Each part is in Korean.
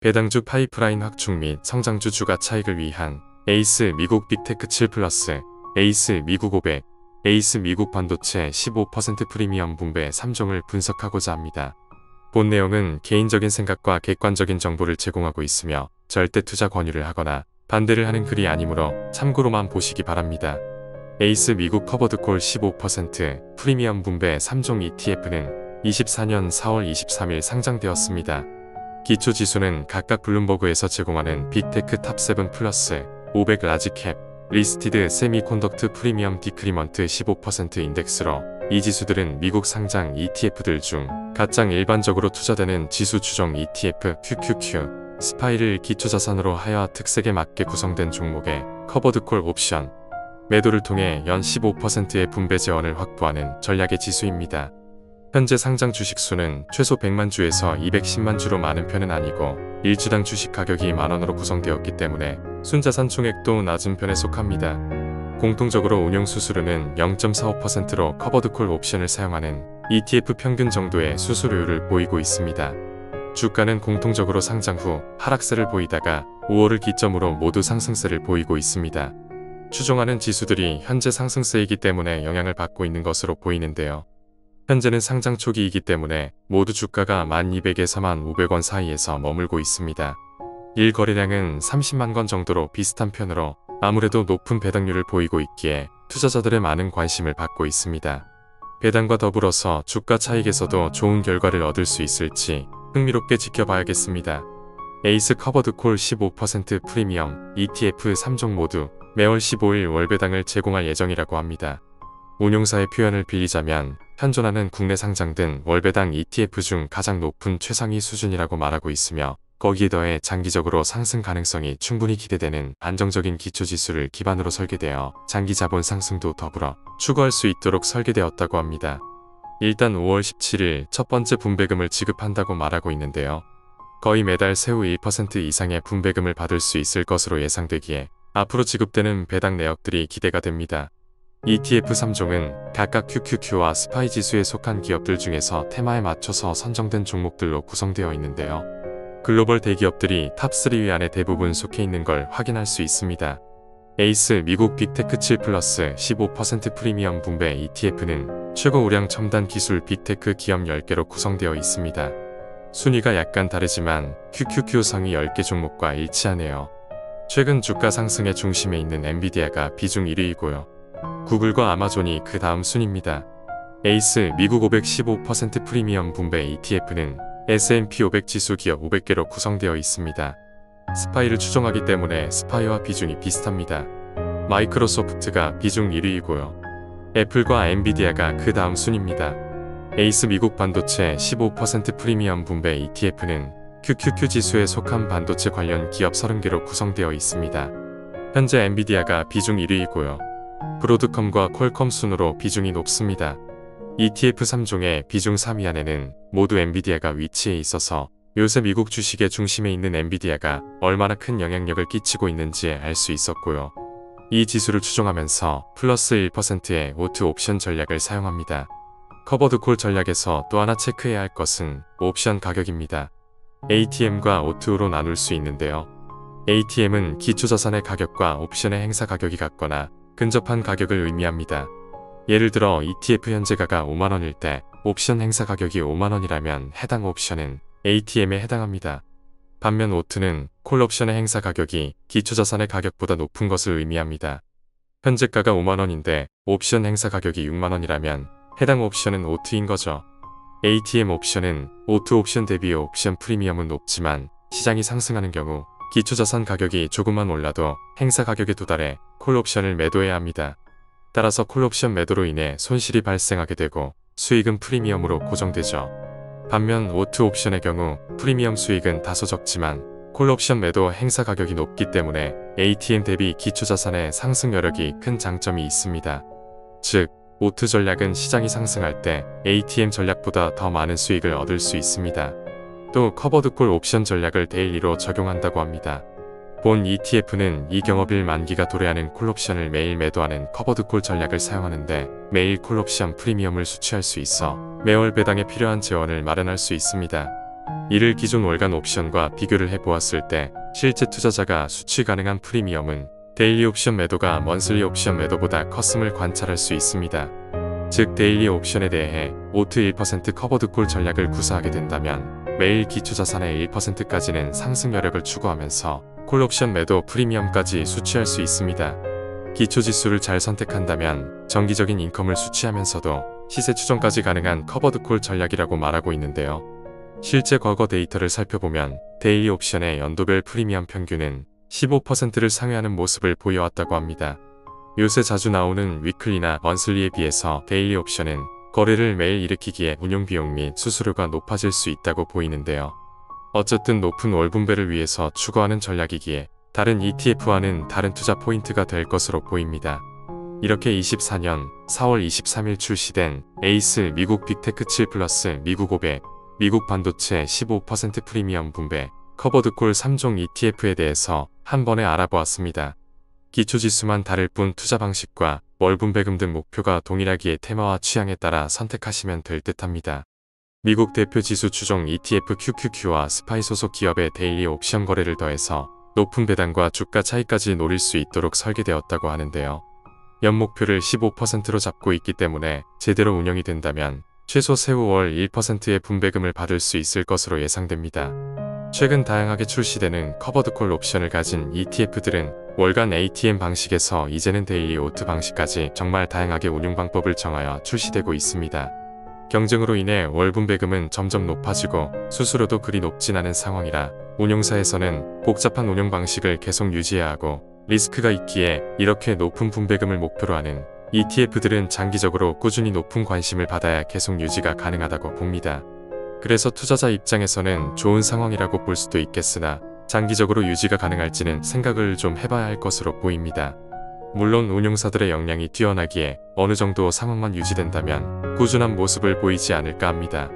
배당주 파이프라인 확충 및 성장주 주가 차익을 위한 에이스 미국 빅테크 7 플러스, 에이스 미국 500, 에이스 미국 반도체 15% 프리미엄 분배 3종을 분석하고자 합니다. 본 내용은 개인적인 생각과 객관적인 정보를 제공하고 있으며 절대 투자 권유를 하거나 반대를 하는 글이 아니므로 참고로만 보시기 바랍니다. 에이스 미국 커버드콜 15% 프리미엄 분배 3종 ETF는 24년 4월 23일 상장되었습니다. 기초지수는 각각 블룸버그에서 제공하는 빅테크 탑7 플러스, 500 라지캡, 리스티드 세미콘덕트 프리미엄 디크리먼트 15% 인덱스로 이 지수들은 미국 상장 ETF들 중 가장 일반적으로 투자되는 지수 추종 ETF QQQ, 스파이를 기초자산으로 하여 특색에 맞게 구성된 종목의 커버드콜 옵션, 매도를 통해 연 15%의 분배 재원을 확보하는 전략의 지수입니다. 현재 상장 주식수는 최소 100만 주에서 210만 주로 많은 편은 아니고 1주당 주식 가격이 만원으로 구성되었기 때문에 순자산 총액도 낮은 편에 속합니다. 공통적으로 운용 수수료는 0.45%로 커버드콜 옵션을 사용하는 ETF 평균 정도의 수수료율을 보이고 있습니다. 주가는 공통적으로 상장 후 하락세를 보이다가 5월을 기점으로 모두 상승세를 보이고 있습니다. 추종하는 지수들이 현재 상승세이기 때문에 영향을 받고 있는 것으로 보이는데요. 현재는 상장 초기이기 때문에 모두 주가가 1200에서 1500원 사이에서 머물고 있습니다. 1거래량은 30만 건 정도로 비슷한 편으로 아무래도 높은 배당률을 보이고 있기에 투자자들의 많은 관심을 받고 있습니다. 배당과 더불어서 주가 차익에서도 좋은 결과를 얻을 수 있을지 흥미롭게 지켜봐야겠습니다. 에이스 커버드콜 15% 프리미엄 ETF 3종 모두 매월 15일 월배당을 제공할 예정이라고 합니다. 운용사의 표현을 빌리자면 현존하는 국내 상장된 월배당 ETF 중 가장 높은 최상위 수준이라고 말하고 있으며 거기에 더해 장기적으로 상승 가능성이 충분히 기대되는 안정적인 기초지수를 기반으로 설계되어 장기 자본 상승도 더불어 추구할 수 있도록 설계되었다고 합니다. 일단 5월 17일 첫 번째 분배금을 지급한다고 말하고 있는데요. 거의 매달 세후 1% 이상의 분배금을 받을 수 있을 것으로 예상되기에 앞으로 지급되는 배당 내역들이 기대가 됩니다. ETF 3종은 각각 QQQ와 스파이 지수에 속한 기업들 중에서 테마에 맞춰서 선정된 종목들로 구성되어 있는데요. 글로벌 대기업들이 탑3위 안에 대부분 속해 있는 걸 확인할 수 있습니다. 에이스 미국 빅테크 7 플러스 15% 프리미엄 분배 ETF는 최고 우량 첨단 기술 빅테크 기업 10개로 구성되어 있습니다. 순위가 약간 다르지만 QQQ 상위 10개 종목과 일치하네요. 최근 주가 상승의 중심에 있는 엔비디아가 비중 1위이고요. 구글과 아마존이 그 다음 순입니다. 에이스 미국 500 15% 프리미엄 분배 ETF는 S&P 500 지수 기업 500개로 구성되어 있습니다. 스파이를 추정하기 때문에 스파이와 비중이 비슷합니다. 마이크로소프트가 비중 1위이고요. 애플과 엔비디아가 그 다음 순입니다. 에이스 미국 반도체 15% 프리미엄 분배 ETF는 QQQ 지수에 속한 반도체 관련 기업 30개로 구성되어 있습니다. 현재 엔비디아가 비중 1위이고요. 브로드컴과 퀄컴 순으로 비중이 높습니다. ETF 3종의 비중 3위 안에는 모두 엔비디아가 위치해 있어서 요새 미국 주식의 중심에 있는 엔비디아가 얼마나 큰 영향력을 끼치고 있는지 알 수 있었고요. 이 지수를 추종하면서 플러스 1%의 오트 옵션 전략을 사용합니다. 커버드콜 전략에서 또 하나 체크해야 할 것은 옵션 가격입니다. ATM과 오트로 나눌 수 있는데요. ATM은 기초자산의 가격과 옵션의 행사 가격이 같거나 근접한 가격을 의미합니다. 예를 들어 ETF 현재가가 5만원일 때 옵션 행사 가격이 5만원이라면 해당 옵션은 ATM에 해당합니다. 반면 오트는 콜옵션의 행사 가격이 기초자산의 가격보다 높은 것을 의미합니다. 현재가가 5만원인데 옵션 행사 가격이 6만원이라면 해당 옵션은 오트인 거죠. ATM 옵션은 오트 옵션 대비 옵션 프리미엄은 높지만 시장이 상승하는 경우 기초자산 가격이 조금만 올라도 행사 가격에 도달해 콜옵션을 매도해야 합니다. 따라서 콜옵션 매도로 인해 손실이 발생하게 되고 수익은 프리미엄으로 고정되죠. 반면 오트 옵션의 경우 프리미엄 수익은 다소 적지만 콜옵션 매도 행사 가격이 높기 때문에 ATM 대비 기초자산의 상승 여력이 큰 장점이 있습니다. 즉, 오트 전략은 시장이 상승할 때 ATM 전략보다 더 많은 수익을 얻을 수 있습니다. 또 커버드콜 옵션 전략을 데일리로 적용한다고 합니다. 본 ETF는 이 경업일 만기가 도래하는 콜옵션을 매일 매도하는 커버드콜 전략을 사용하는데 매일 콜옵션 프리미엄을 수취할 수 있어 매월 배당에 필요한 재원을 마련할 수 있습니다. 이를 기존 월간 옵션과 비교를 해보았을 때 실제 투자자가 수취 가능한 프리미엄은 데일리 옵션 매도가 먼슬리 옵션 매도보다 컸음을 관찰할 수 있습니다. 즉 데일리 옵션에 대해 5-1% 커버드 콜 전략을 구사하게 된다면 매일 기초자산의 1%까지는 상승 여력을 추구하면서 콜 옵션 매도 프리미엄까지 수취할 수 있습니다. 기초지수를 잘 선택한다면 정기적인 인컴을 수취하면서도 시세 추정까지 가능한 커버드 콜 전략이라고 말하고 있는데요. 실제 과거 데이터를 살펴보면 데일리 옵션의 연도별 프리미엄 평균은 15%를 상회하는 모습을 보여왔다고 합니다. 요새 자주 나오는 위클리나 먼슬리에 비해서 데일리 옵션은 거래를 매일 일으키기에 운용비용 및 수수료가 높아질 수 있다고 보이는데요. 어쨌든 높은 월분배를 위해서 추구하는 전략이기에 다른 ETF와는 다른 투자 포인트가 될 것으로 보입니다. 이렇게 24년 4월 23일 출시된 에이스 미국 빅테크 7 플러스 미국 500, 미국 반도체 15% 프리미엄 분배, 커버드콜 3종 ETF에 대해서 한 번에 알아보았습니다. 기초지수만 다를 뿐 투자 방식과 월분배금 등 목표가 동일하기에 테마와 취향에 따라 선택하시면 될 듯합니다. 미국 대표 지수 추종 ETF QQQ와 스파이 소속 기업의 데일리 옵션 거래를 더해서 높은 배당과 주가 차이까지 노릴 수 있도록 설계되었다고 하는데요. 연 목표를 15%로 잡고 있기 때문에 제대로 운영이 된다면 최소 세후월 1%의 분배금을 받을 수 있을 것으로 예상됩니다. 최근 다양하게 출시되는 커버드콜 옵션을 가진 ETF들은 월간 ATM 방식에서 이제는 데일리 오트 방식까지 정말 다양하게 운용 방법을 정하여 출시되고 있습니다. 경쟁으로 인해 월 분배금은 점점 높아지고 수수료도 그리 높진 않은 상황이라 운용사에서는 복잡한 운용 방식을 계속 유지해야 하고 리스크가 있기에 이렇게 높은 분배금을 목표로 하는 ETF들은 장기적으로 꾸준히 높은 관심을 받아야 계속 유지가 가능하다고 봅니다. 그래서 투자자 입장에서는 좋은 상황이라고 볼 수도 있겠으나 장기적으로 유지가 가능할지는 생각을 좀 해봐야 할 것으로 보입니다. 물론 운용사들의 역량이 뛰어나기에 어느 정도 상황만 유지된다면 꾸준한 모습을 보이지 않을까 합니다.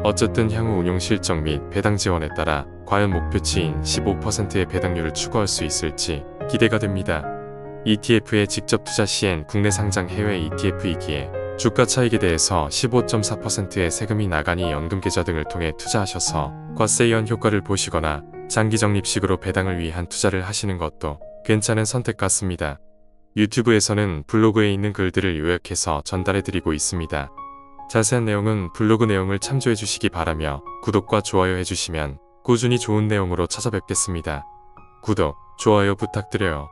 어쨌든 향후 운용 실적 및 배당 지원에 따라 과연 목표치인 15%의 배당률을 추구할 수 있을지 기대가 됩니다. ETF에 직접 투자 시엔 국내 상장 해외 ETF이기에 주가 차익에 대해서 15.4%의 세금이 나가니 연금계좌 등을 통해 투자하셔서 과세이언 효과를 보시거나 장기 적립식으로 배당을 위한 투자를 하시는 것도 괜찮은 선택 같습니다. 유튜브에서는 블로그에 있는 글들을 요약해서 전달해드리고 있습니다. 자세한 내용은 블로그 내용을 참조해 주시기 바라며 구독과 좋아요 해주시면 꾸준히 좋은 내용으로 찾아뵙겠습니다. 구독, 좋아요 부탁드려요.